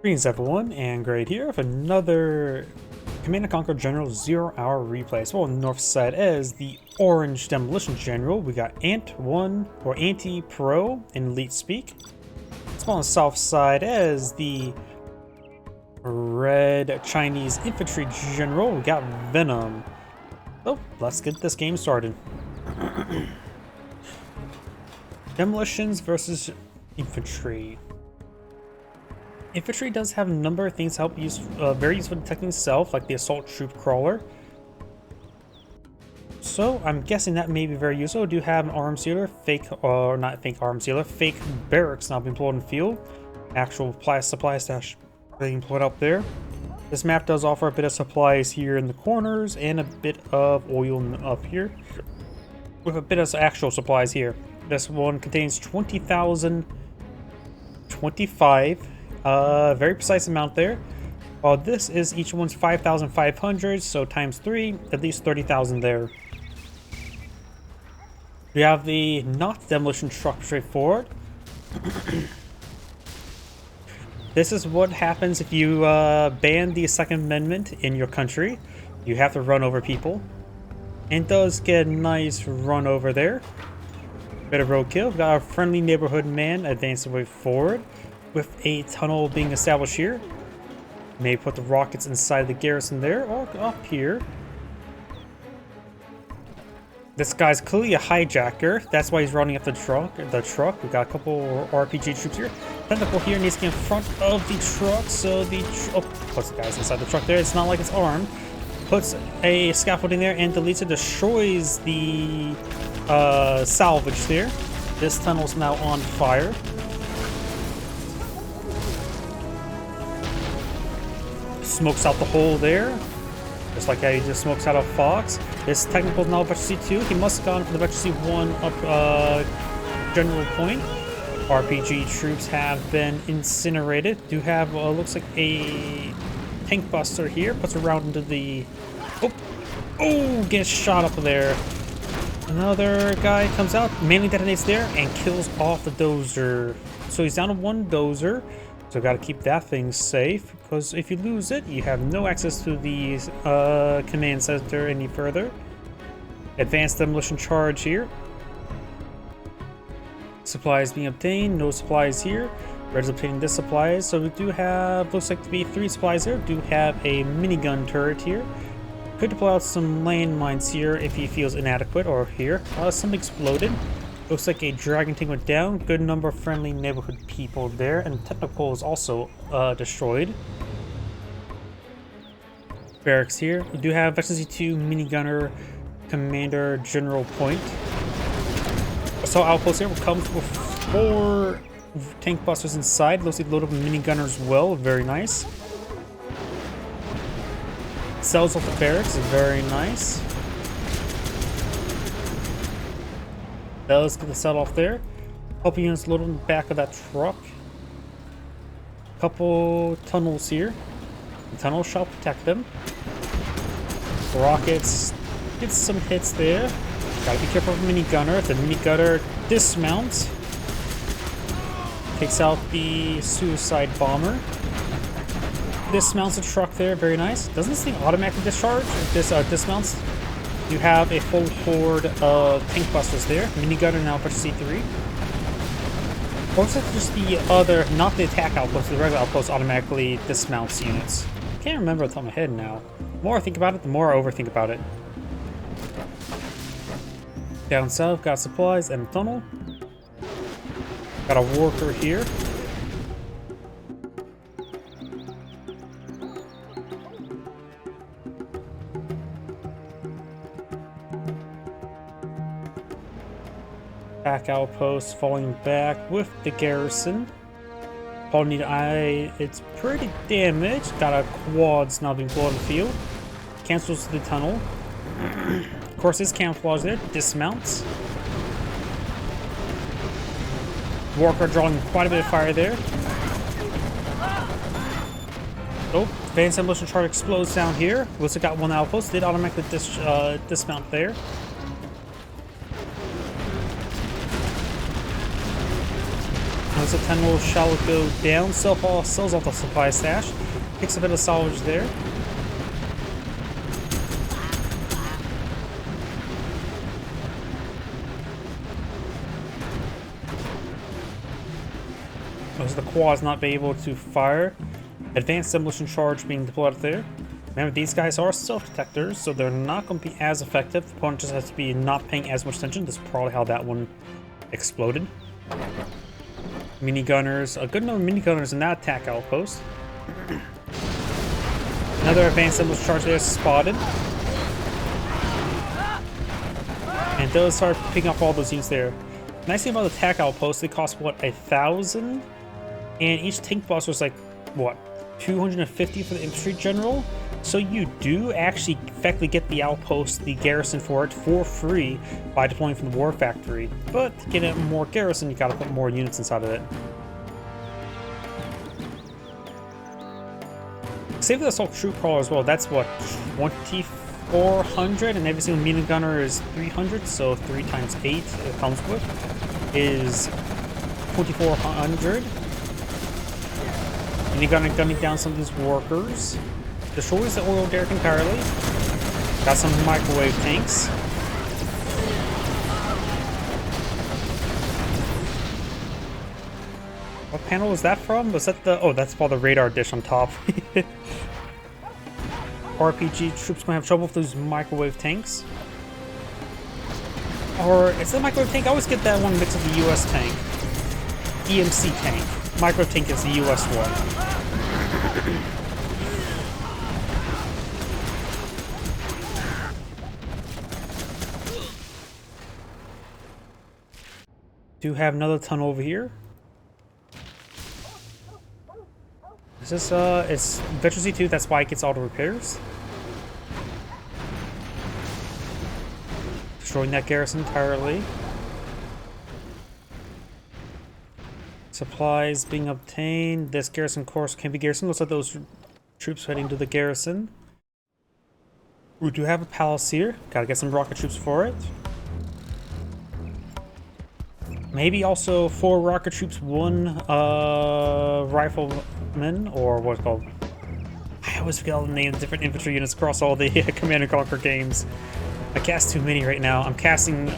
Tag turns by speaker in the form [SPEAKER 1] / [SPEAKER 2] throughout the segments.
[SPEAKER 1] Greetings everyone, and Grade here with another Command & Conquer General 0-hour replay. So on the north side as the orange Demolition General, we got AnT1 or AnT-Pro in Elite Speak. So on the south side as the red Chinese Infantry General, we got Venom. So let's get this game started. Demolitions versus Infantry. Infantry does have a number of things to help use, very useful detecting stealth, like the assault troop crawler. So I'm guessing that may be very useful. We do have an arms dealer, fake, or not fake arms dealer, fake barracks now being employed in the field. Actual supply stash being employed up there. This map does offer a bit of supplies here in the corners and a bit of oil up here, with a bit of actual supplies here. This one contains 20,025. Very precise amount there. This is each one's 5,500, so times 3, at least 30,000 there. We have the not demolition truck straightforward. This is what happens if you ban the Second Amendment in your country. You have to run over people. And it does get a nice run over there. Bit of roadkill. We've got a friendly neighborhood man advancing way forward, with a tunnel being established here. Maybe put the rockets inside the garrison there, or up here. This guy's clearly a hijacker. That's why he's running up the truck. We got a couple RPG troops here. Tentacle here needs to get in front of the truck, so the puts the guys inside the truck there. It's not like it's armed. Puts a scaffolding there and deletes it. Destroys the salvage there. This tunnel's now on fire. Smokes out the hole there, just like how he just smokes out a fox. This technical is now Veteran C2. He must have gone for the Veteran C1 up general point. RPG troops have been incinerated. Do have looks like a tank buster here. Puts a round into the oh, gets shot up there. Another guy comes out, mainly detonates there, and kills off the dozer. So he's down to one dozer. So gotta keep that thing safe, because if you lose it, you have no access to the command center any further. Advanced demolition charge here. Supplies being obtained, no supplies here. Red is obtaining this supplies, so we do have, looks like to be 3 supplies here. Do have a minigun turret here. Could deploy out some landmines here if he feels inadequate, or here. Some exploded. Looks like a dragon tank went down. Good number of friendly neighborhood people there, and technical is also destroyed. Barracks here. We do have Veteran C2 minigunner commander general point. So outpost here will come with 4 tank busters inside. Looks like load up a minigunner as well. Very nice. Cells off the barracks is very nice. Let's get the cell off there. Couple units loaded in the back of that truck. Couple tunnels here. The tunnel shall protect them. Rockets get some hits there. Gotta be careful of the minigunner. The minigunner dismounts. Takes out the suicide bomber. Dismounts the truck there. Very nice. Doesn't this thing automatically discharge if this dismounts? You have a full horde of tank busters there. Minigunner now for C3. Or is it just the other, not the attack outpost, the regular outpost automatically dismounts units? I can't remember off the top of my head now. The more I think about it, the more I overthink about it. Down south, got supplies and a tunnel. Got a worker here. Back outpost falling back with the garrison. It's pretty damaged. Got a quads now being blown in the field. Cancels the tunnel. Of course, his camouflage there. Dismounts. Walker drawing quite a bit of fire there. Oh, advanced demolition chart explodes down here. Looks like got one outpost. Did automatically dismount there. Once the tunnel shall go down, sells off the supply stash, picks a bit of salvage there. As the quad's not be able to fire. Advanced demolition charge being deployed there. Remember, these guys are self-detectors, so they're not going to be as effective. The opponent just has to be not paying as much attention. That's probably how that one exploded. Minigunners, a good number of minigunners in that attack outpost. Another advanced demolition charge there spotted. And those start picking up all those units there. Nice thing about the attack outpost, they cost what, 1,000? And each tank boss was like, what, 250 for the infantry general? So you do actually effectively get the outpost, the garrison for it, for free by deploying from the war factory. But to get it more garrison, you gotta put more units inside of it. Save the assault troop crawler as well, that's what, 2,400? And every single minigun gunner is 300, so 3 times 8 it comes with is 2,400. Minigun gunning down some of these workers. Destroys the oil derrick entirely. Got some microwave tanks. What panel was that from? Was that the... Oh, that's for the radar dish on top. RPG troops gonna have trouble with those microwave tanks. Or is that a microwave tank? I always get that one mixed with the US tank. EMC tank. Microwave tank is the US one. Do have another tunnel over here. Is this it's Veteran C2, that's why it gets auto repairs. Destroying that garrison entirely. Supplies being obtained. This garrison course can be garrison. Looks like those troops heading to the garrison. We do have a palace here. Gotta get some rocket troops for it. Maybe also 4 rocket troops, 1 rifleman, or what's called. I always forget all the names of different infantry units across all the Command and Conquer games. I cast too many right now. I'm casting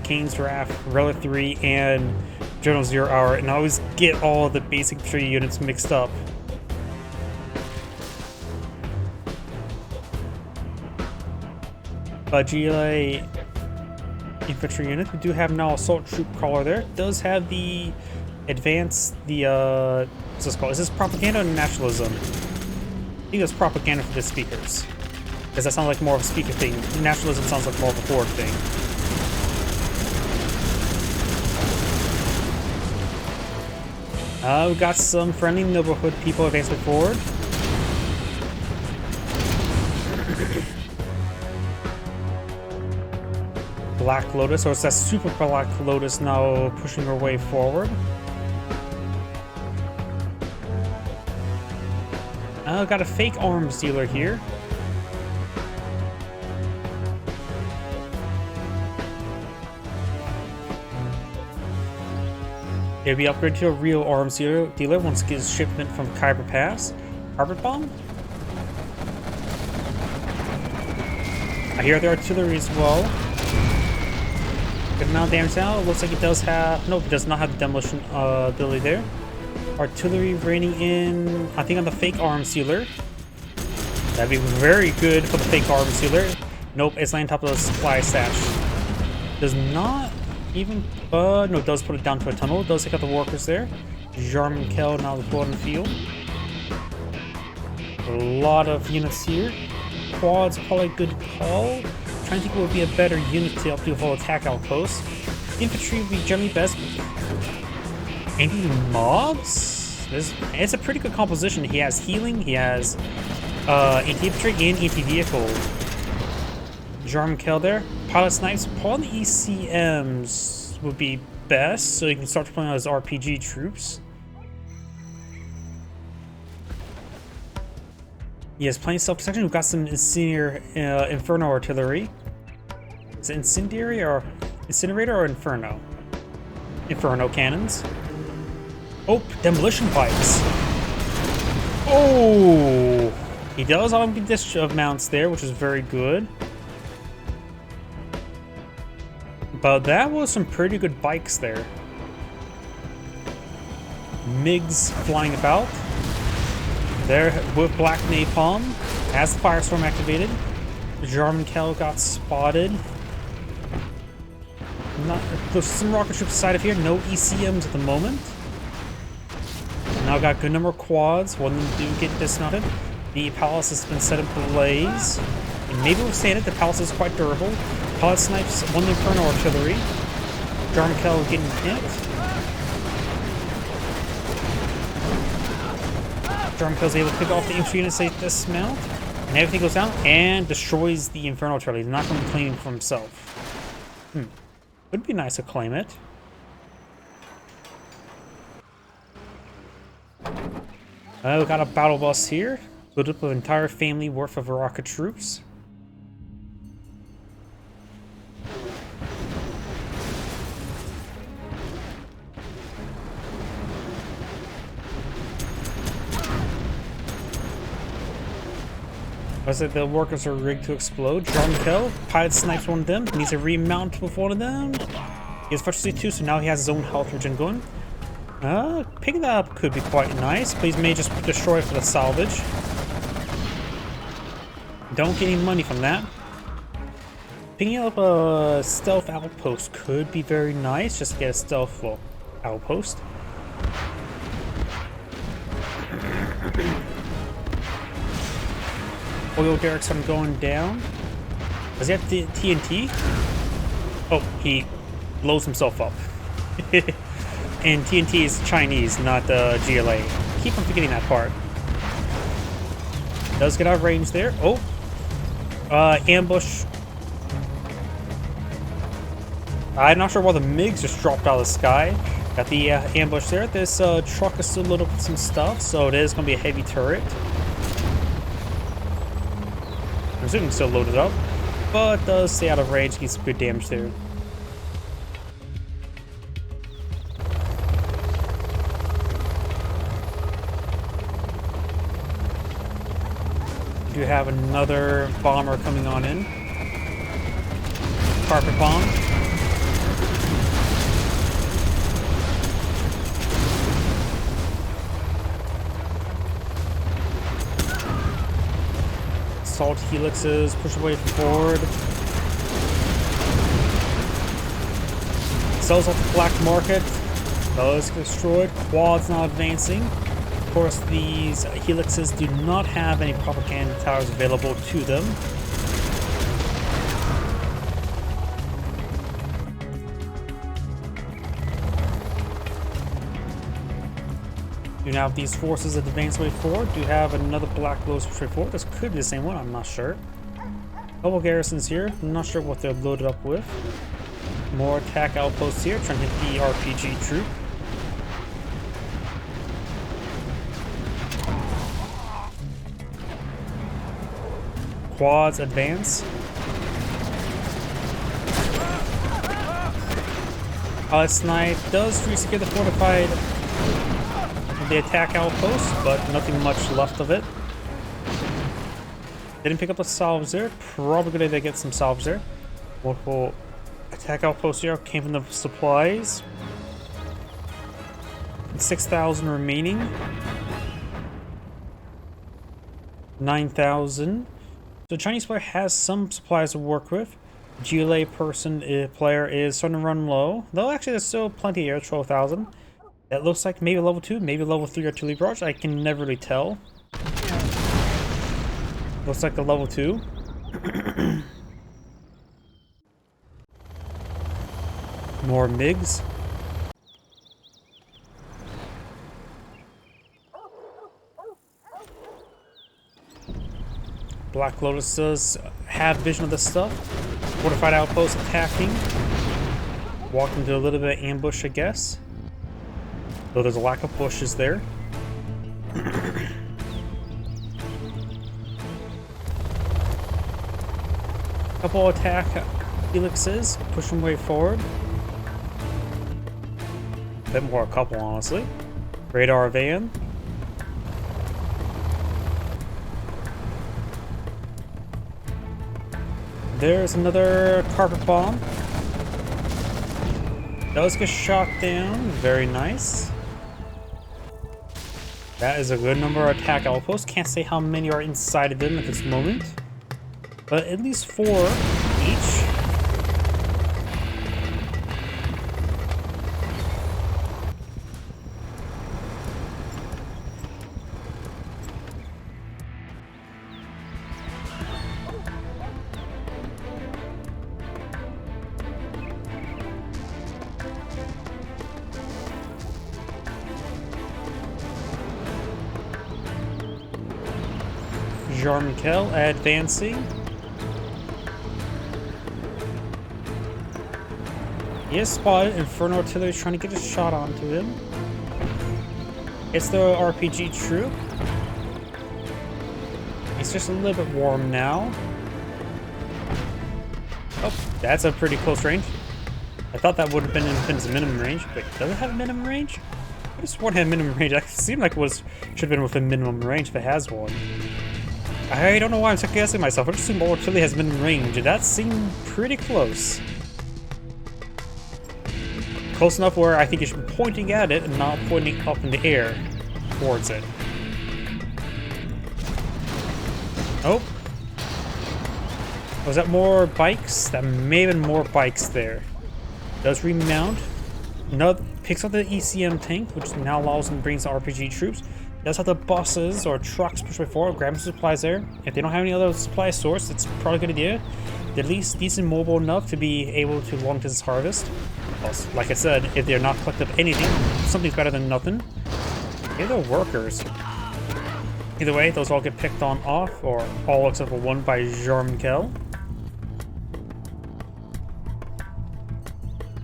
[SPEAKER 1] Kane's Wrath, Relic 3, and General 0 Hour, and I always get all the basic infantry units mixed up. GLA infantry unit. We do have now assault troop crawler there. It does have the advanced, what's this called? Is this propaganda or nationalism? I think it's propaganda for the speakers. Does that sound like more of a speaker thing? Nationalism sounds like more of a board thing. We got some friendly neighborhood people advancing forward. Black Lotus, or it's that super Black Lotus now pushing her way forward. Got a fake arms dealer here. It'll be upgraded to a real arms dealer once it gets shipment from Khyber Pass. Carpet Bomb? I hear the artillery as well. Good amount of damage now. It looks like it does have... Nope, it does not have the demolition ability there. Artillery raining in, I think, on the fake arms sealer. That'd be very good for the fake arms sealer. Nope, it's laying on top of the supply stash. Does not even... no, it does put it down to a tunnel. It does take out the workers there. Jarman Kell now deployed in the field. A lot of units here. Quad's probably a good call. Trying to think what would be a better unit to help do a whole attack outpost. Infantry would be generally best. Anti-mobs? It's a pretty good composition. He has healing, he has anti-infantry and anti-vehicle. Jarman Kell there. Pilot snipes. Probably the ECMs would be best, so you can start deploying those RPG troops. He has plenty of self-protection. We've got some Inferno artillery. Is it Incendiary or Incinerator or Inferno? Inferno cannons. Oh, demolition pipes. Oh, he does unconditional mounts there, which is very good. But that was some pretty good bikes there. MiGs flying about. There with black napalm as the firestorm activated. Jarmenkel got spotted. There's some rocket troops side of here. No ECMs at the moment. Now got good number of quads. One of them do get dismounted. The palace has been set ablaze. And maybe withstand it. The palace is quite durable. Pilot snipes one Inferno artillery. Jarmenkel getting hit. Jarmenkel's able to pick off the infantry units they dismount. And everything goes down and destroys the Inferno artillery. He's not going to be claiming for himself. Would be nice to claim it. We got a battle bus here. Loaded up with an entire family worth of rocket troops. I said the workers are rigged to explode. Jarmenkel, pilot snipes one of them. Needs to remount with one of them. He has Infantry 2, so now he has his own health regen going. Picking that up could be quite nice, but he may just destroy it for the salvage. Don't get any money from that. Picking up a stealth outpost could be very nice, just to get a stealth outpost. Oil derricks I'm going down. Does he have the TNT? Oh, he blows himself up. And TNT is Chinese, not GLA. Keep on forgetting that part. Does get out of range there. Oh, ambush. I'm not sure why the MiGs just dropped out of the sky. Got the ambush there. This truck is still loaded with some stuff, so it is going to be a heavy turret. I'm assuming still loaded up, but does stay out of range. Gets some good damage there. We do have another bomber coming on in. Carpet bomb. Assault helixes, push away forward. Sells off the black market. Those get destroyed. Quads not advancing. Of course, these helixes do not have any propaganda towers available to them. Do now have these forces advance way forward. Do have another black lotus push way forward. This could be the same one, I'm not sure. Couple garrisons here. I'm not sure what they're loaded up with. More attack outposts here, trying to hit the RPG troop. Quads advance. Pilot snipe does resecure the fortified the attack outpost, but nothing much left of it. Didn't pick up a salvage there. Probably good idea to get some salvage there. Multiple attack outposts here came from the supplies. 6,000 remaining. 9,000. So Chinese player has some supplies to work with. GLA player is starting to run low. Though actually there's still plenty here, 12,000. That looks like maybe level 2, maybe level 3 artillery barrage. I can never really tell. Looks like a level 2. More MiGs. Black Lotus does have vision of this stuff. Fortified outpost attacking. Walked into a little bit of ambush, I guess. Though there's a lack of bushes there. Couple attack helixes, push them way forward. A bit more a couple, honestly. Radar van. There's another carpet bomb. Those get shot down. Very nice. That is a good number of attack outposts. Can't say how many are inside of them at this moment, but at least 4 each. Jarmikel advancing. He is spotted. Inferno artillery is trying to get a shot onto him. It's the RPG troop. It's just a little bit warm now. Oh, that's a pretty close range. I thought that would have been in its minimum range. Wait, does it have a minimum range? I just want to have minimum range. It seemed like it should have been within minimum range if it has one. I don't know why I'm second guessing myself. I just assume all artillery has minimum range, and that seemed pretty close. Close enough where I think you should be pointing at it and not pointing up in the air towards it. Oh. Was that more bikes? That may have been more bikes there. Does remount. No, picks up the ECM tank, which now allows him to bring the RPG troops. Does have the buses or trucks push forward, grab some supplies there. If they don't have any other supply source, it's probably a good idea. They're at least decent mobile enough to be able to long distance harvest. Also, like I said, if they're not collecting anything, something's better than nothing. Maybe they're workers. Either way, those all get picked on off, or all except for one by Jarmikel.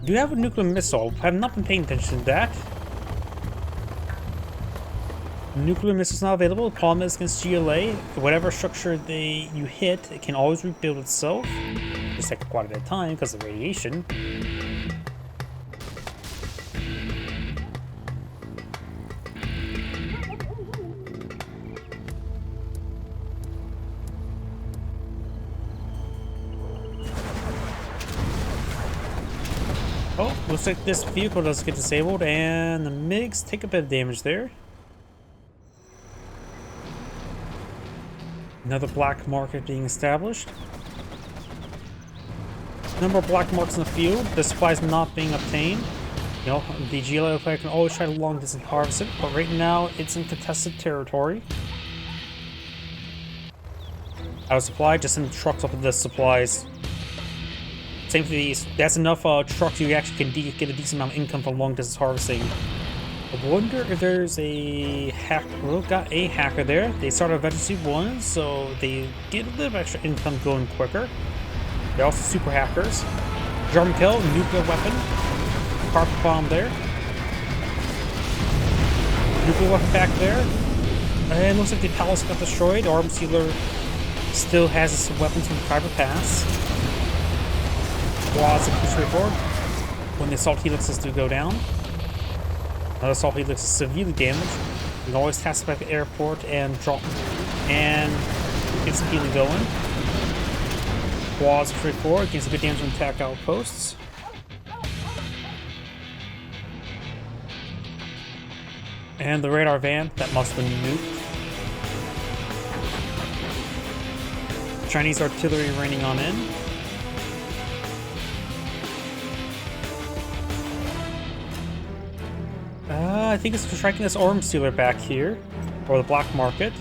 [SPEAKER 1] Do you have a nuclear missile? I have not been paying attention to that. Nuclear missiles not available. The problem is against GLA, whatever structure you hit, it can always rebuild itself. Just take quite a bit of time because of radiation. Oh, looks like this vehicle does get disabled, and the MiGs take a bit of damage there. Another black market being established. Number of black marks in the field. The supplies not being obtained. You know, the GLA player can always try to long distance harvest it, but right now it's in contested territory. Out of supply, just send trucks up with the supplies. Same for these. That's enough trucks you actually can get a decent amount of income from long distance harvesting. I wonder if there's a hack. Well, got a hacker there. They started Venom 1, so they get a little bit extra income going quicker. They're also super hackers. Jarmikel, nuclear weapon. Carpet bomb there. Nuclear weapon back there. And it looks like the palace got destroyed. Arm sealer still has its weapons from Kyber Pass. Quads are straightforward. When the assault helixes do go down. Another assault helix is severely damaged. You can always task back at the airport and drop and get some healing going. Quads are straightforward, gains a good damage from attack outposts. And the radar van, that must have been nuked. Chinese artillery raining on in. I think it's striking this arms sealer back here, or the black market.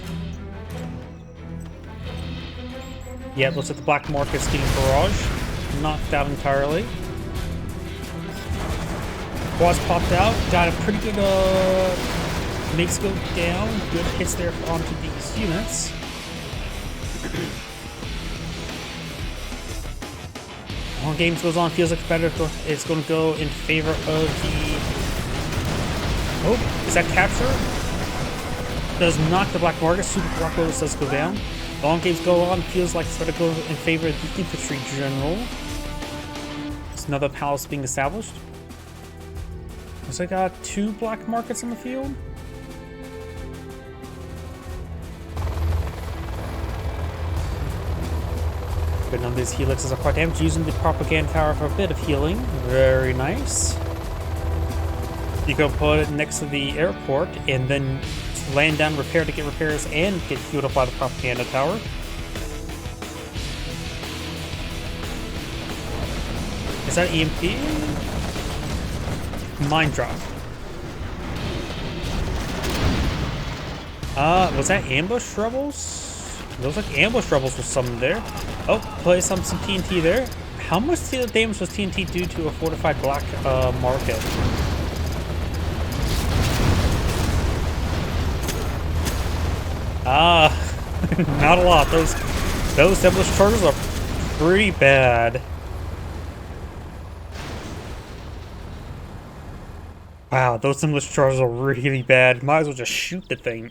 [SPEAKER 1] Yeah, it looks like the black market's getting barrage, knocked out entirely. Quads popped out, got a pretty good makes go down, good hits there onto these units. Long games goes on, feels like it's going to go in favor of the. Oh, is that capture? Does knock the black market. Super Black Lotus does go down. Long games go on. Feels like it's going to go in favor of the infantry general. There's another palace being established. Looks like I got 2 black markets in the field. But none of these helixes are quite damaged. Using the propaganda tower for a bit of healing. Very nice. You can put it next to the airport and then land down repair to get repairs and get healed up by the propaganda tower. Is that EMP? Mine drop. Was that ambush rebels? Looks like ambush rebels were summoned there. Oh, play some TNT there. How much damage does TNT do to a fortified black market? Not a lot. Those Demolition charges are pretty bad. Wow, those Demolition charges are really bad. Might as well just shoot the thing.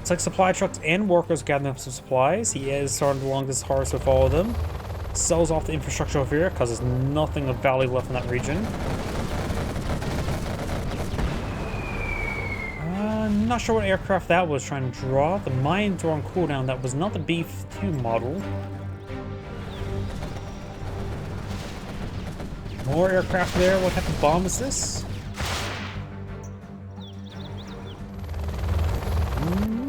[SPEAKER 1] It's like supply trucks and workers gathering up some supplies. He is starting along this harvest with all of them. Sells off the infrastructure over here because there's nothing of value left in that region. I'm not sure what aircraft that was trying to draw. The mines were on cooldown. That was not the B-2 model. More aircraft there. What type of bomb is this?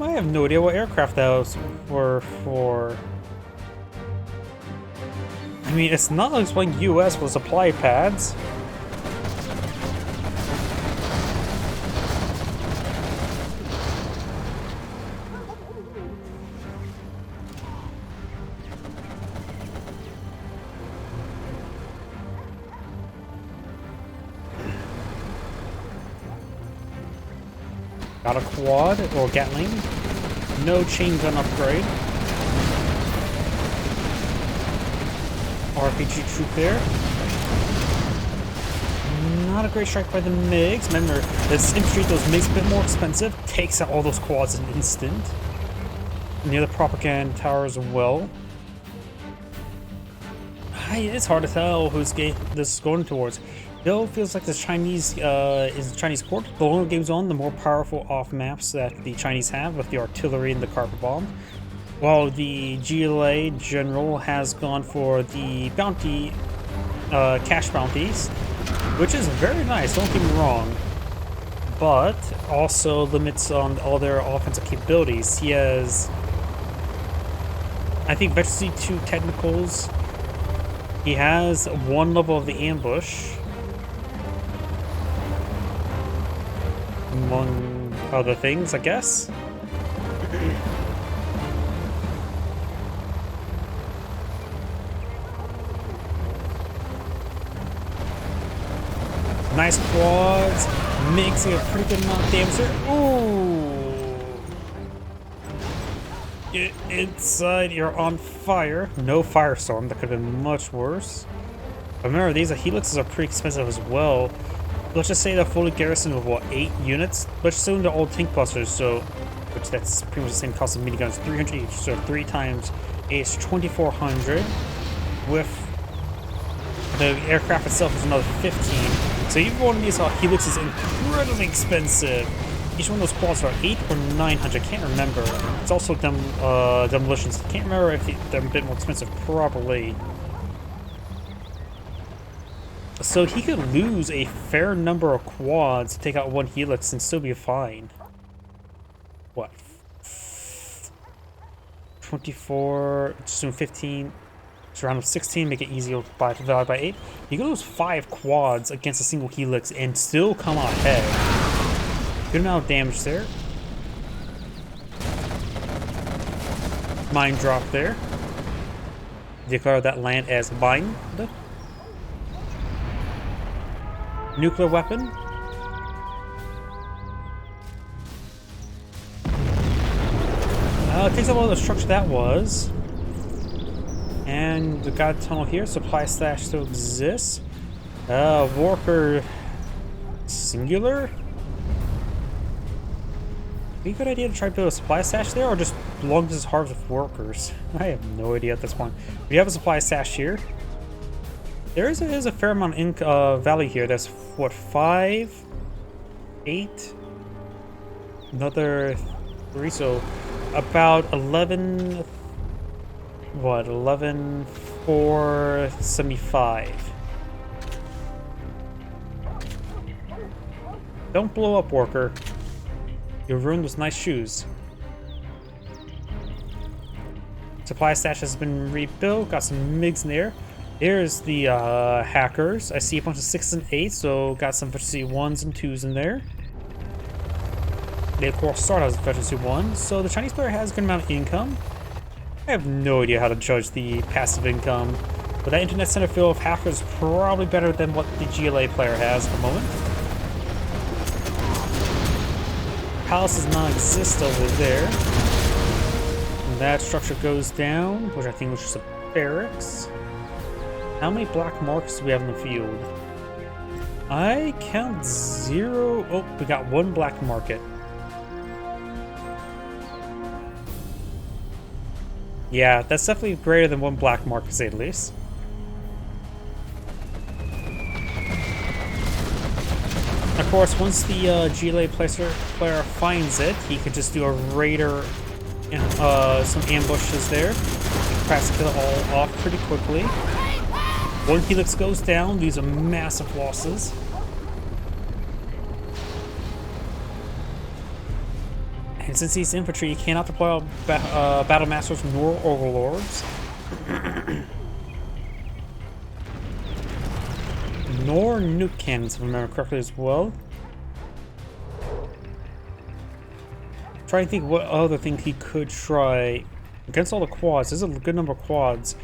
[SPEAKER 1] I have no idea what aircraft those were for. I mean, it's not like it's playing US with supply pads. Got a quad or Gatling. No chain gun upgrade. RPG troop there. Not a great strike by the MiGs. Remember, this infantry, those MiGs a bit more expensive. Takes out all those quads in an instant. Near the propaganda tower as well. It's hard to tell whose game this is going towards. Though it feels like the Chinese is the Chinese court. The longer game's on, the more powerful off maps that the Chinese have with the artillery and the carpet bomb. While the GLA general has gone for the bounty, cash bounties, which is very nice, don't get me wrong, but also limits on all their offensive capabilities. He has, I think, Veteran C2 technicals. He has one level of the ambush, among other things, I guess. Nice quads, mixing a pretty good amount of damage there. Ooh! Inside, you're on fire. No firestorm, that could have been much worse. But remember, these helixes are pretty expensive as well. Let's just say they're fully garrisoned with what, 8 units? Let's assume they're all tank busters, so which that's pretty much the same cost of miniguns, 300 each, so 3 times 8 is 2,400. With the aircraft itself is another 15. So even one of these helix is incredibly expensive. Each one of those quads are 8 or 900, can't remember. It's also demolitions. Can't remember if they're a bit more expensive, probably. So he could lose a fair number of quads to take out one helix and still be fine. What? 24, assume 15, it's around 16, make it easier by divide by 8. You can lose 5 quads against a single helix and still come out ahead. Good amount of damage there. Mine drop there. Declare that land as mine. Nuclear weapon. It takes up all the structure that was. And the god tunnel here. Supply stash still exists. Worker singular. Be a good idea to try to build a supply stash there, or just long as it's harvest with workers. I have no idea at this point. We have a supply stash here. There is a fair amount of value here. That's what, 5, 8, another 3. So about 11. What? 11,475. Don't blow up, worker. You'll ruin those nice shoes. Supply stash has been rebuilt. Got some MiGs in there. Here's the hackers. I see a bunch of 6s and 8s, so got some efficiency 1s and 2s in there. They of course start as efficiency 1, so the Chinese player has a good amount of income. I have no idea how to judge the passive income, but that internet center fill of hackers is probably better than what the GLA player has at the moment. Palaces non-exist over there. And that structure goes down, which I think was just a barracks. How many black marks do we have in the field? I count 0. Oh, we got 1 black market. Yeah, that's definitely greater than 1 black market, to say the least. Of course, once the GLA player finds it, he could just do a raider and some ambushes there. Perhaps kill it all off pretty quickly. 1 helix goes down. These are massive losses. And since he's infantry, he cannot deploy battle masters nor overlords. Nor nuke cannons, if I remember correctly, as well. Trying to think what other thing he could try. Against all the quads, there's a good number of quads.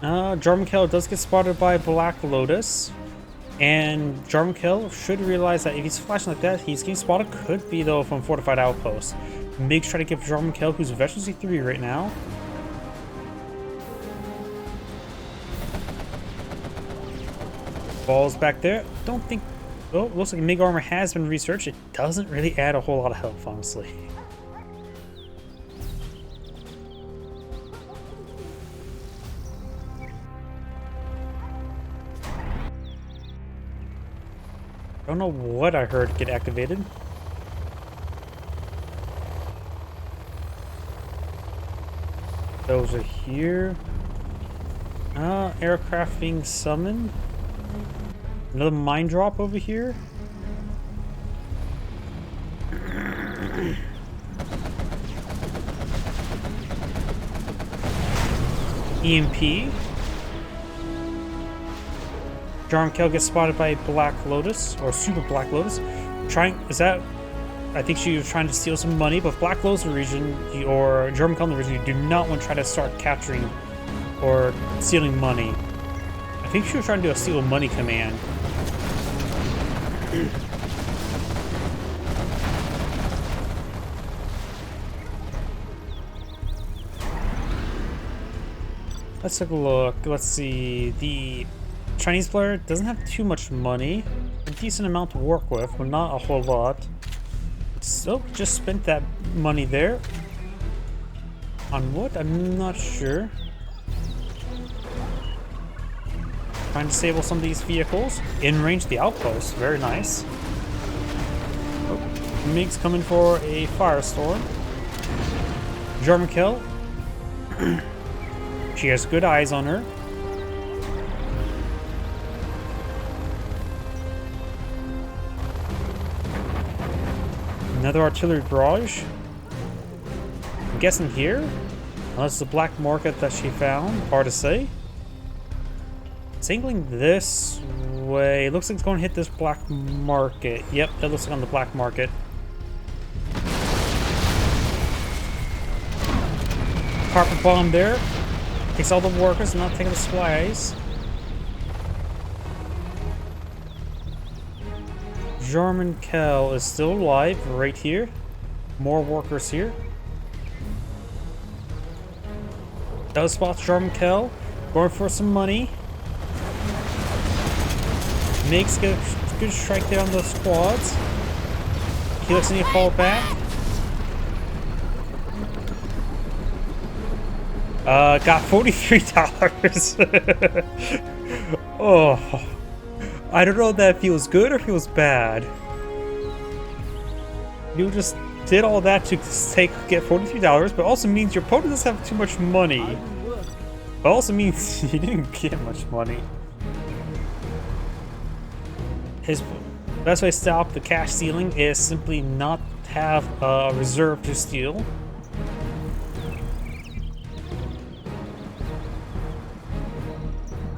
[SPEAKER 1] Jarmankel does get spotted by Black Lotus. And Jarmankel should realize that if he's flashing like that, he's getting spotted. Could be, though, from fortified outposts. MiGs try to give Jarmankel, who's efficiency 3 right now. Balls back there. Don't think... Oh, looks like MiG armor has been researched. It doesn't really add a whole lot of health, honestly. I don't know what I heard get activated. Those are here. Aircraft being summoned. Another mine drop over here. EMP. Jarmankel gets spotted by Black Lotus, or Super Black Lotus. I think she was trying to steal some money, but Black Lotus region, or Jarmankel in the region, you do not want to try to start capturing or stealing money. I think she was trying to do a steal money command. Let's take a look. Let's see. The Chinese player doesn't have too much money. A decent amount to work with, but not a whole lot. So, just spent that money there. On what? I'm not sure. Trying to disable some of these vehicles. In range the outpost. Very nice. Oh, MiG's coming for a firestorm. Jarmankel. She has good eyes on her. Another artillery barrage. I'm guessing here. Unless it's a black market that she found. Hard to say. Singling this way. Looks like it's going to hit this black market. Yep, that looks like on the black market. Carpet bomb there. Takes all the workers, not taking the supplies. Jarmankel is still alive right here. More workers here. Does spot Jarmankel. Going for some money. Makes a good strike there on the squads. Helix need to fall back. Got $43. Oh, I don't know if that feels good or feels bad. You just did all that to get $43, but also means your opponent doesn't have too much money. But also means he didn't get much money. His best way to stop the cash stealing is simply not have a reserve to steal.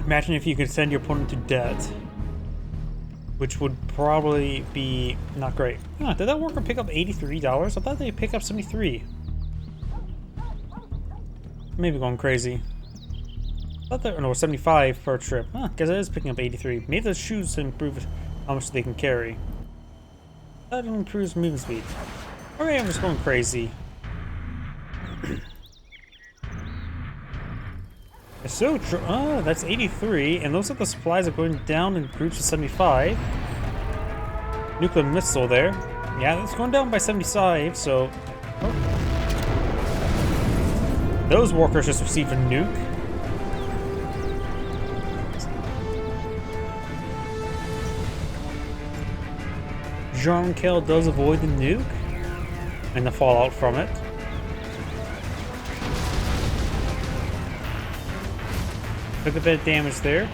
[SPEAKER 1] Imagine if you could send your opponent to debt, which would probably be not great. Huh, did that worker pick up $83? I thought they pick up 73. Maybe going crazy. I thought no, 75 per trip. Huh, guess it is picking up 83. Maybe the shoes to improve how much they can carry. That improves movement speed. Alright, I'm just going crazy. So, that's 83, and looks like the supplies are going down in groups of 75. Nuclear missile there. Yeah, it's going down by 75, so... Oh. Those workers just received a nuke. Jean-Michel does avoid the nuke and the fallout from it. Took a bit of damage there.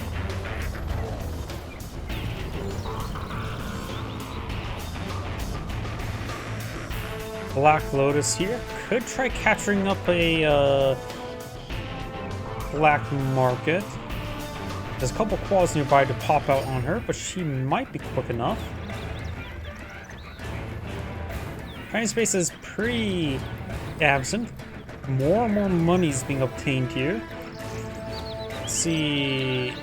[SPEAKER 1] Black Lotus here. Could try capturing up a black market. There's a couple quads nearby to pop out on her, but she might be quick enough. Tiny space is pretty absent. More and more money is being obtained here. Let's see,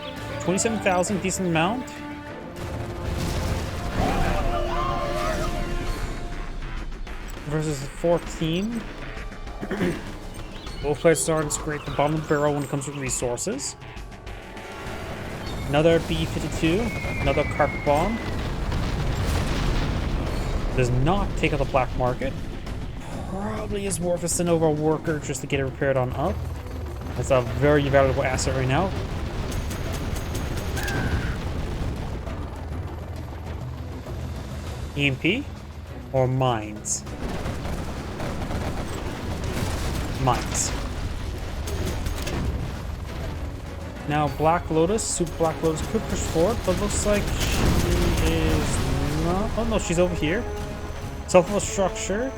[SPEAKER 1] 27,000, decent amount. Versus 14. Both players starting to scrape the bottom of the barrel when it comes to resources. Another B-52, another carpet bomb. Does not take out the black market. Probably is worth a send over a worker just to get it repaired on up. That's a very valuable asset right now. EMP or mines? Mines. Now Black Lotus, Super Black Lotus could push forward, but looks like she is not. Oh no, she's over here. Self-built structure.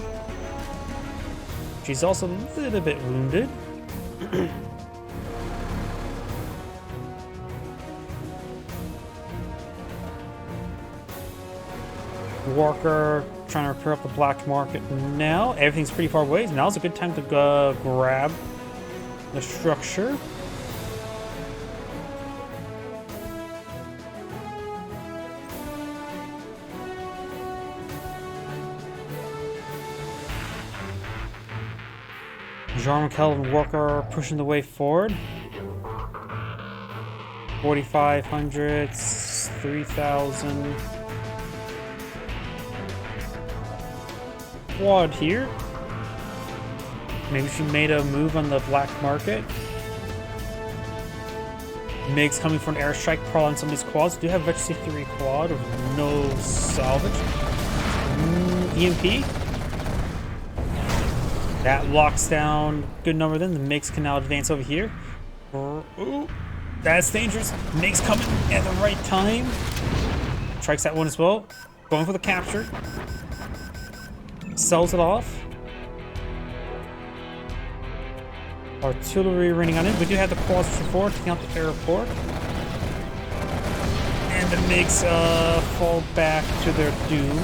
[SPEAKER 1] She's also a little bit wounded. Walker trying to repair up the black market now. Everything's pretty far away. Now's a good time to grab the structure. Jean-Michel and Walker pushing the way forward. 4,500, 3,000. Quad here. Maybe she made a move on the black market. MiG's coming for an airstrike, probably on some of these quads. Do have Veteran C3 quad with no salvage. EMP. That locks down good number then. The MiGs can now advance over here. Ooh, that's dangerous. MiG's coming at the right time. Strikes that one as well. Going for the capture. Sells it off. Artillery running on it. We do have the quads pushing forward, taking out the airport. And the MiGs fall back to their doom.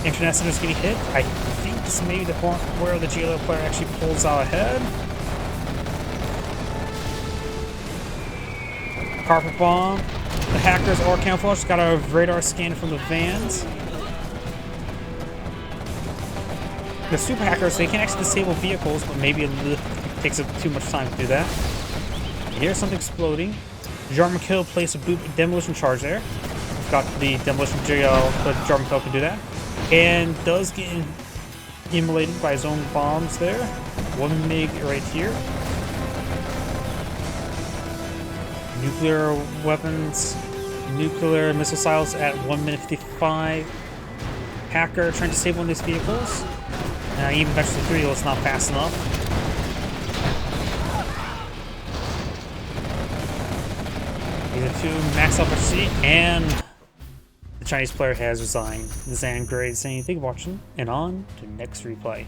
[SPEAKER 1] International is getting hit. I think this may be the point where the GLO player actually pulls out ahead. Carpet bomb. The hackers are camouflaged. Got a radar scan from the vans. The super hackers, they can actually disable vehicles, but maybe it takes too much time to do that. Here's something exploding. Jean-Michel placed a demolition charge there. Got the demolition JL, but Jean-Michel can do that. And does get immolated by his own bombs there. One MiG right here. Nuclear weapons, nuclear missile silos at 1 minute 55. hacker trying to save one of these vehicles. Even Vegetable 3 is not fast enough. These are two max out Vegetable, and the Chinese player has resigned. This is AnT, great saying thank you for watching, and on to next replay.